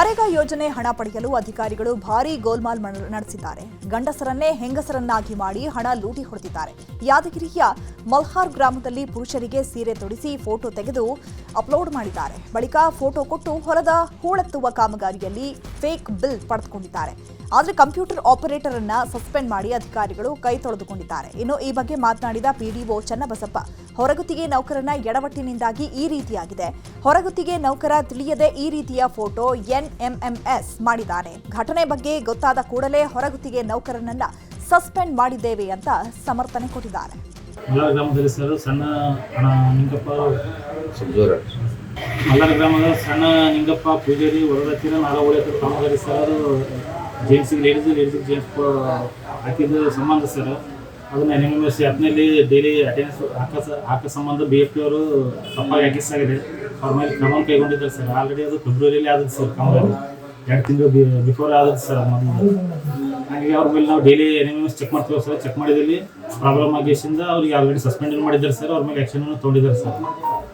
ನರೇಗಾ ಯೋಜನೆ ಹಣ ಪಡೆಯಲು ಅಧಿಕಾರಿಗಳು ಭಾರೀ ಗೋಲ್ಮಾಲ್ ನಡೆಸಿದ್ದಾರೆ. ಗಂಡಸರನ್ನೇ ಹೆಂಗಸರನ್ನಾಗಿ ಮಾಡಿ ಹಣ ಲೂಟಿ ಹೊಡೆದಿದ್ದಾರೆ. ಯಾದಗಿರಿಯ ಮಲ್ಹಾರ್ ಗ್ರಾಮದಲ್ಲಿ ಪುರುಷರಿಗೆ ಸೀರೆ ತೊಡಿಸಿ ಫೋಟೋ ತೆಗೆದು ಅಪ್ಲೋಡ್ ಮಾಡಿದ್ದಾರೆ. ಬಳಿಕ ಫೋಟೋ ಕೊಟ್ಟು ಹೊಲದ ಹೂಳೆತ್ತುವ ಕಾಮಗಾರಿಯಲ್ಲಿ ಫೇಕ್ ಬಿಲ್ ಪಡೆದುಕೊಂಡಿದ್ದಾರೆ. ಆದರೆ ಕಂಪ್ಯೂಟರ್ ಆಪರೇಟರ್ ಅನ್ನ ಸಸ್ಪೆಂಡ್ ಮಾಡಿ ಅಧಿಕಾರಿಗಳು ಕೈ ತೊಳೆದುಕೊಂಡಿದ್ದಾರೆ. ಇನ್ನು ಈ ಬಗ್ಗೆ ಮಾತನಾಡಿದ ಪಿಡಿಒ ಚನ್ನಬಸಪ್ಪ, ಹೊರಗುತ್ತಿಗೆ ನೌಕರನ ಎಡವಟ್ಟಿನಿಂದಾಗಿ ಈ ರೀತಿಯಾಗಿದೆ. ಹೊರಗುತ್ತಿಗೆ ನೌಕರ ತಿಳಿಯದೆ ಈ ರೀತಿಯ ಫೋಟೋ ಎನ್ಎಂಎಂಎಸ್ ಮಾಡಿದ್ದಾನೆ. ಘಟನೆ ಬಗ್ಗೆ ಗೊತ್ತಾದ ಕೂಡಲೇ ಹೊರಗುತ್ತಿಗೆ ನೌಕರನನ್ನ ಸಸ್ಪೆಂಡ್ ಮಾಡಿದ್ದೇವೆ ಅಂತ ಸಮರ್ಥನೆ ಕೊಟ್ಟಿದ್ದಾರೆ. ಮಲ್ಲಾರ ಗ್ರಾಮದಲ್ಲಿ ಸರ್ ಸಣ್ಣ ಮಲ್ಲಾರ ಸಣ್ಣ ನಿಂಗಪ್ಪ ಪೂಜಾರಿ ಹೊರಗತ್ತಿರ ನಾಳ ಉಳಿಯಕ್ಕೆ ಕಾಮಗಾರಿ ಸರ್ ಜೆಂಟ್ಸಿಗೆ ಲೇಡೀಸ್ ಜೆಂಟ್ಸ್ ಹಾಕಿದ ಸಂಬಂಧ ಸರ್ ಅದನ್ನ ಎನ್ಎಂಎಸ್ ಆ್ಯಪ್ನಲ್ಲಿ ಡೈಲಿ ಅಟೆಂಡೆನ್ಸ್ ಹಾಕೋ ಸಂಬಂಧ BFP ಅವರು ತಪ್ಪಾಗಿ ಹಾಕಿಸಾಗಿದೆ. ಅವ್ರ ಮೇಲೆ ಕ್ರಮ ಕೈಗೊಂಡಿದ್ದಾರೆ ಸರ್. ಆಲ್ರೆಡಿ ಅದು ಫೆಬ್ರವರಿಯಲ್ಲಿ ಆದದ್ದು ಸರ್ ಕಾಮಗಾರಿ, 2 ತಿಂಗಳು ಬಿಫೋರ್ ಆದದ್ದು ಸರ್ ಮೊದಲು. ಹಾಗಾಗಿ ಅವ್ರ ಮೇಲೆ ನಾವು ಡೈಲಿ ಎನ್ಎಂಎಸ್ ಚೆಕ್ ಮಾಡ್ತೀವಿ ಸರ್. ಚೆಕ್ ಮಾಡಿದಲ್ಲಿ ಪ್ರಾಬ್ಲಮ್ ಆಗಿಸಿಂದ ಅವ್ರಿಗೆ ಆಲ್ರೆಡಿ ಸಸ್ಪೆಂಡ್ ಮಾಡಿದ್ದಾರೆ ಸರ್. ಅವ್ರ ಮೇಲೆ ಆ್ಯಕ್ಷನ್ ತೊಗೊಂಡಿದ್ದಾರೆ ಸರ್.